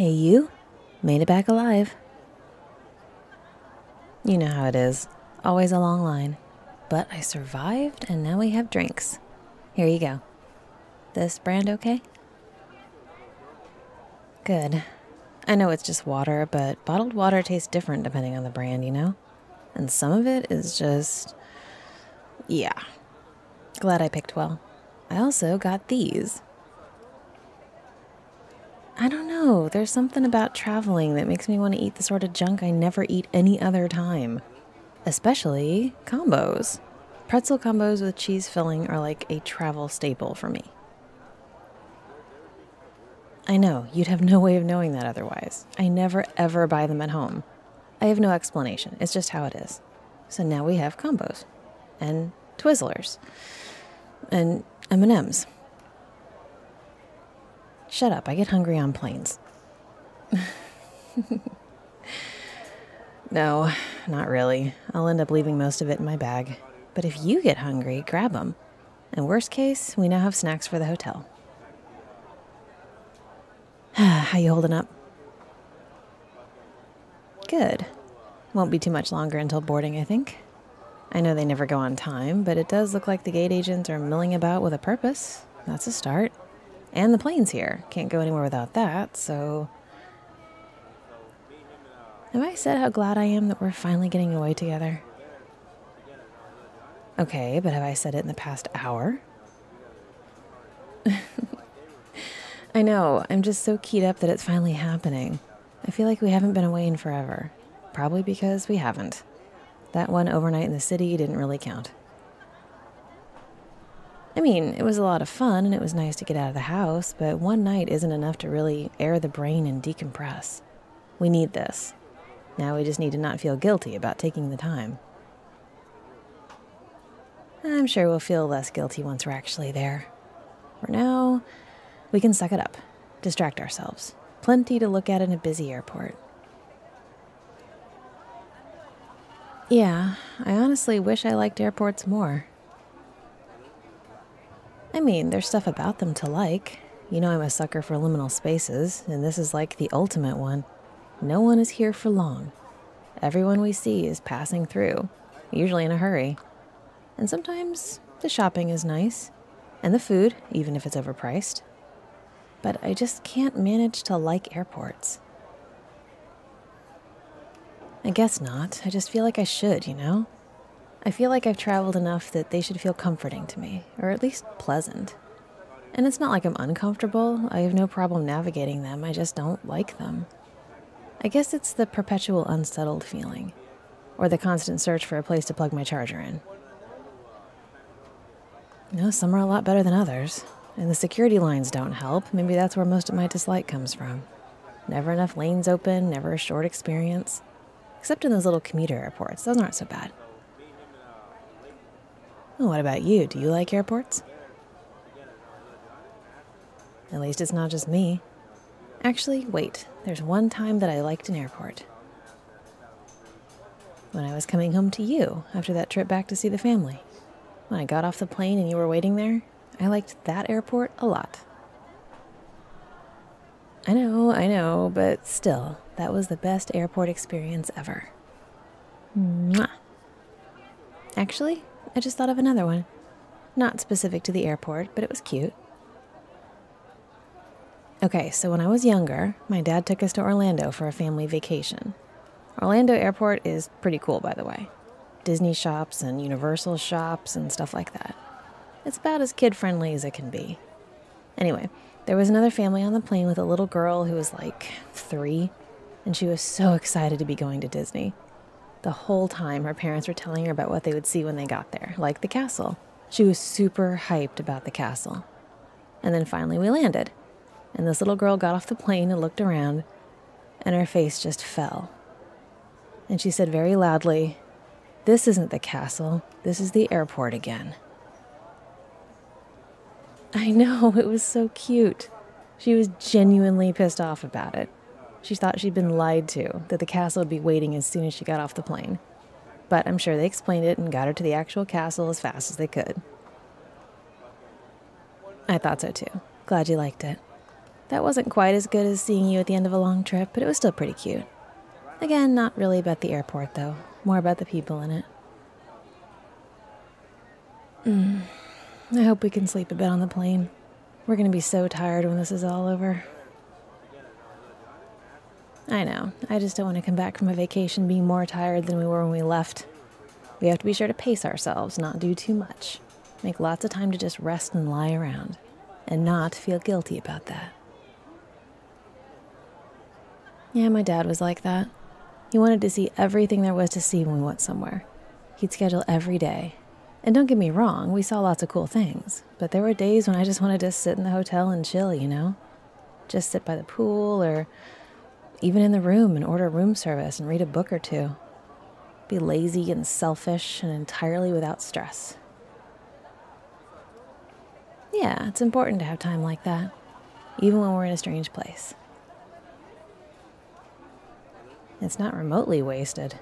Hey, you. Made it back alive. You know how it is. Always a long line. But I survived, and now we have drinks. Here you go. This brand okay? Good. I know it's just water, but bottled water tastes different depending on the brand, you know? And some of it is just... yeah. Glad I picked well. I also got these. I don't know, there's something about traveling that makes me want to eat the sort of junk I never eat any other time. Especially combos. Pretzel combos with cheese filling are like a travel staple for me. I know, you'd have no way of knowing that otherwise. I never ever buy them at home. I have no explanation, it's just how it is. So now we have combos. And Twizzlers. And M&Ms. Shut up, I get hungry on planes. No, not really. I'll end up leaving most of it in my bag. But if you get hungry, grab them. And worst case, we now have snacks for the hotel. How you holding up? Good. Won't be too much longer until boarding, I think. I know they never go on time, but it does look like the gate agents are milling about with a purpose. That's a start. And the plane's here. Can't go anywhere without that, so... Have I said how glad I am that we're finally getting away together? Okay, but have I said it in the past hour? I know, I'm just so keyed up that it's finally happening. I feel like we haven't been away in forever. Probably because we haven't. That one overnight in the city didn't really count. I mean, it was a lot of fun and it was nice to get out of the house, but one night isn't enough to really air the brain and decompress. We need this. Now we just need to not feel guilty about taking the time. I'm sure we'll feel less guilty once we're actually there. For now, we can suck it up, distract ourselves. Plenty to look at in a busy airport. Yeah, I honestly wish I liked airports more. I mean, there's stuff about them to like. You know I'm a sucker for liminal spaces, and this is like the ultimate one. No one is here for long. Everyone we see is passing through, usually in a hurry. And sometimes the shopping is nice, and the food, even if it's overpriced. But I just can't manage to like airports. I guess not. I just feel like I should, you know? I feel like I've traveled enough that they should feel comforting to me, or at least pleasant. And it's not like I'm uncomfortable. I have no problem navigating them. I just don't like them. I guess it's the perpetual unsettled feeling, or the constant search for a place to plug my charger in. You know, some are a lot better than others, and the security lines don't help. Maybe that's where most of my dislike comes from. Never enough lanes open, never a short experience. Except in those little commuter airports. Those aren't so bad. Well, what about you? Do you like airports? At least it's not just me. Actually, wait. There's one time that I liked an airport. When I was coming home to you after that trip back to see the family. When I got off the plane and you were waiting there, I liked that airport a lot. I know, but still, that was the best airport experience ever. Mwah. Actually, I just thought of another one. Not specific to the airport, but it was cute. Okay, so when I was younger, my dad took us to Orlando for a family vacation. Orlando Airport is pretty cool, by the way. Disney shops and Universal shops and stuff like that. It's about as kid-friendly as it can be. Anyway, there was another family on the plane with a little girl who was like 3, and she was so excited to be going to Disney. The whole time her parents were telling her about what they would see when they got there, like the castle. She was super hyped about the castle. And then finally we landed, and this little girl got off the plane and looked around, and her face just fell. And she said very loudly, "This isn't the castle, this is the airport again." I know, it was so cute. She was genuinely pissed off about it. She thought she'd been lied to, that the castle would be waiting as soon as she got off the plane. But I'm sure they explained it and got her to the actual castle as fast as they could. I thought so too. Glad you liked it. That wasn't quite as good as seeing you at the end of a long trip, but it was still pretty cute. Again, not really about the airport, though. More about the people in it. I hope we can sleep a bit on the plane. We're going to be so tired when this is all over. I know. I just don't want to come back from a vacation being more tired than we were when we left. We have to be sure to pace ourselves, not do too much. Make lots of time to just rest and lie around. And not feel guilty about that. Yeah, my dad was like that. He wanted to see everything there was to see when we went somewhere. He'd schedule every day. And don't get me wrong, we saw lots of cool things. But there were days when I just wanted to sit in the hotel and chill, you know? Just sit by the pool or even in the room and order room service and read a book or two. Be lazy and selfish and entirely without stress. Yeah, it's important to have time like that, even when we're in a strange place. It's not remotely wasted.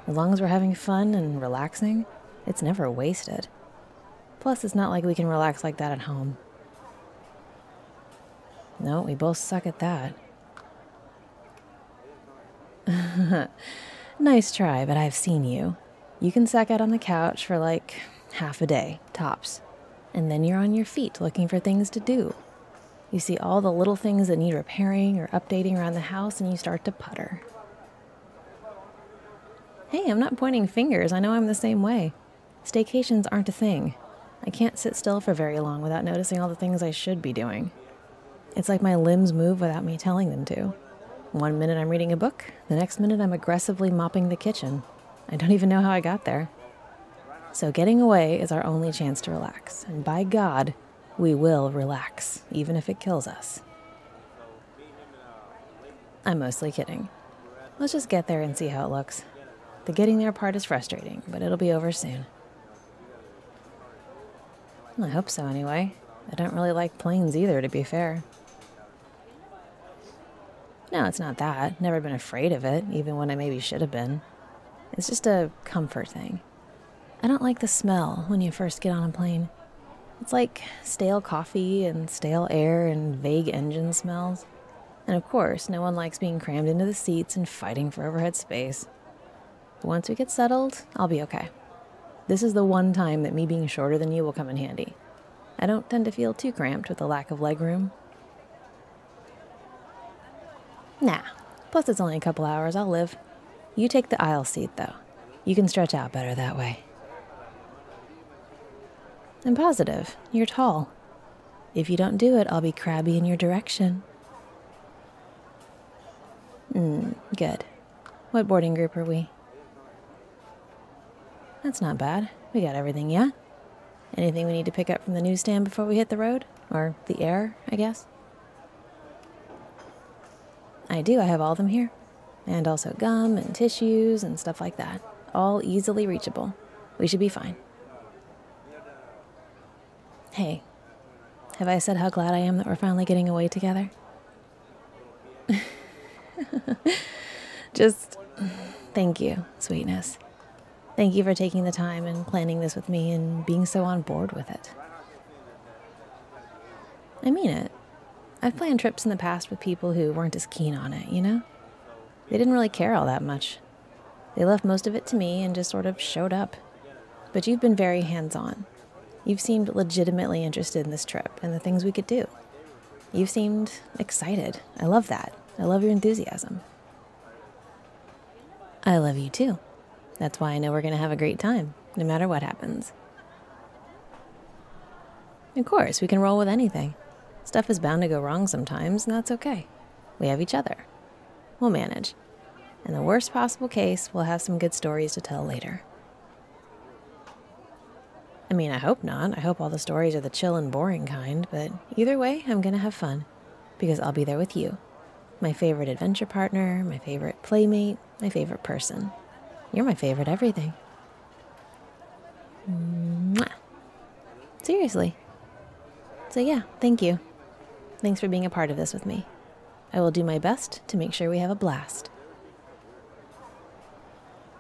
As long as we're having fun and relaxing, it's never wasted. Plus, it's not like we can relax like that at home. No, we both suck at that. Nice try, but I've seen you. You can sack out on the couch for like half a day, tops. And then you're on your feet looking for things to do. You see all the little things that need repairing or updating around the house and you start to putter. Hey, I'm not pointing fingers. I know I'm the same way. Staycations aren't a thing. I can't sit still for very long without noticing all the things I should be doing. It's like my limbs move without me telling them to. One minute I'm reading a book, the next minute I'm aggressively mopping the kitchen. I don't even know how I got there. So getting away is our only chance to relax. And by God, we will relax, even if it kills us. I'm mostly kidding. Let's just get there and see how it looks. The getting there part is frustrating, but it'll be over soon. I hope so, anyway. I don't really like planes either, to be fair. No, it's not that. Never been afraid of it, even when I maybe should have been. It's just a comfort thing. I don't like the smell when you first get on a plane. It's like stale coffee and stale air and vague engine smells. And of course, no one likes being crammed into the seats and fighting for overhead space. But once we get settled, I'll be okay. This is the one time that me being shorter than you will come in handy. I don't tend to feel too cramped with the lack of legroom. Nah, plus it's only a couple hours, I'll live. You take the aisle seat, though. You can stretch out better that way. I'm positive. You're tall. If you don't do it, I'll be crabby in your direction. Good. What boarding group are we? That's not bad. We got everything, yeah? Anything we need to pick up from the newsstand before we hit the road? Or the air, I guess? I do. I have all of them here. And also gum and tissues and stuff like that. All easily reachable. We should be fine. Hey, have I said how glad I am that we're finally getting away together? Just thank you, sweetness. Thank you for taking the time and planning this with me and being so on board with it. I mean it. I've planned trips in the past with people who weren't as keen on it, you know? They didn't really care all that much. They left most of it to me and just sort of showed up. But you've been very hands-on. You've seemed legitimately interested in this trip and the things we could do. You've seemed excited. I love that. I love your enthusiasm. I love you too. That's why I know we're going to have a great time, no matter what happens. Of course, we can roll with anything. Stuff is bound to go wrong sometimes, and that's okay. We have each other. We'll manage. In the worst possible case, we'll have some good stories to tell later. I mean, I hope not. I hope all the stories are the chill and boring kind, but either way, I'm going to have fun. Because I'll be there with you. My favorite adventure partner, my favorite playmate, my favorite person. You're my favorite everything. Mwah. Seriously. So yeah, thank you. Thanks for being a part of this with me. I will do my best to make sure we have a blast.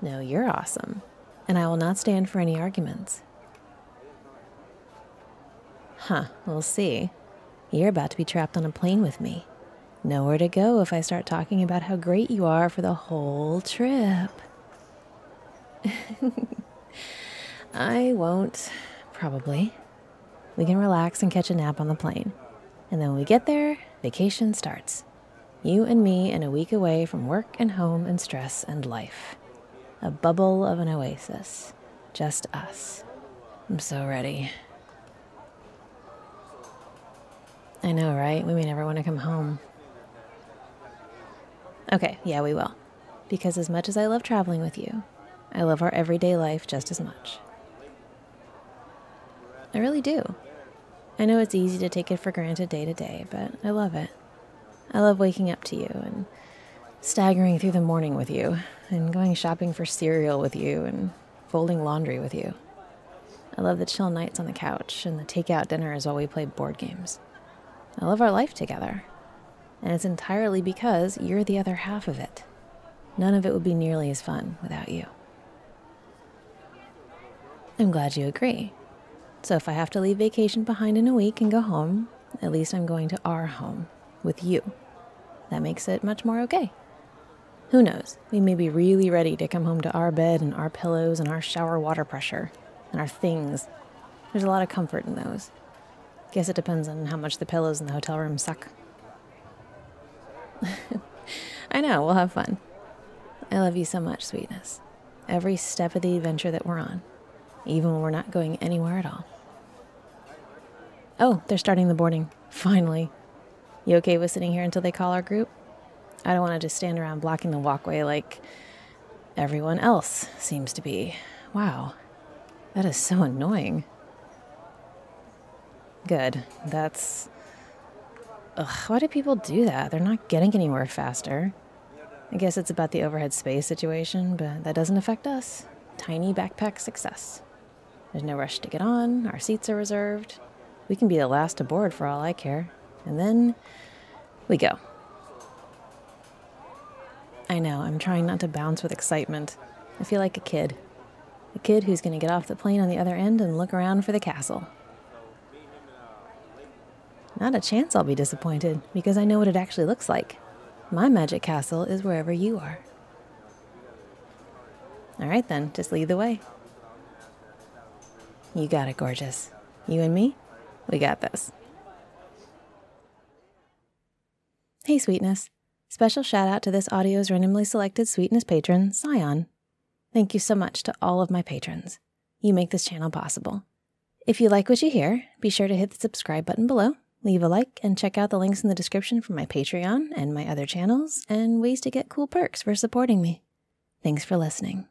No, you're awesome. And I will not stand for any arguments. Huh, we'll see. You're about to be trapped on a plane with me, Nowhere to go if I start talking about how great you are for the whole trip. I won't, probably. We can relax and catch a nap on the plane. And then when we get there, vacation starts. You and me and a week away from work and home and stress and life. A bubble of an oasis. Just us. I'm so ready. I know, right? We may never want to come home. Okay, yeah, we will. Because as much as I love traveling with you, I love our everyday life just as much. I really do. I know it's easy to take it for granted day to day, but I love it. I love waking up to you and staggering through the morning with you and going shopping for cereal with you and folding laundry with you. I love the chill nights on the couch and the takeout dinners while we play board games. I love our life together. And it's entirely because you're the other half of it. None of it would be nearly as fun without you. I'm glad you agree. So if I have to leave vacation behind in a week and go home, at least I'm going to our home with you. That makes it much more okay. Who knows? We may be really ready to come home to our bed and our pillows and our shower water pressure and our things. There's a lot of comfort in those. Guess it depends on how much the pillows in the hotel room suck. I know, we'll have fun. I love you so much, sweetness. Every step of the adventure that we're on, even when we're not going anywhere at all. Oh, they're starting the boarding. Finally. You okay with sitting here until they call our group? I don't want to just stand around blocking the walkway like everyone else seems to be. Wow, that is so annoying. Good. That's... Ugh, why do people do that? They're not getting anywhere faster. I guess it's about the overhead space situation, but that doesn't affect us. Tiny backpack success. There's no rush to get on. Our seats are reserved. We can be the last aboard for all I care. And then we go. I know, I'm trying not to bounce with excitement. I feel like a kid. A kid who's going to get off the plane on the other end and look around for the castle. Not a chance I'll be disappointed, because I know what it actually looks like. My magic castle is wherever you are. All right then, just lead the way. You got it, gorgeous. You and me, we got this. Hey, Sweetness. Special shout out to this audio's randomly selected Sweetness patron, Scion. Thank you so much to all of my patrons. You make this channel possible. If you like what you hear, be sure to hit the subscribe button below, leave a like, and check out the links in the description for my Patreon and my other channels and ways to get cool perks for supporting me. Thanks for listening.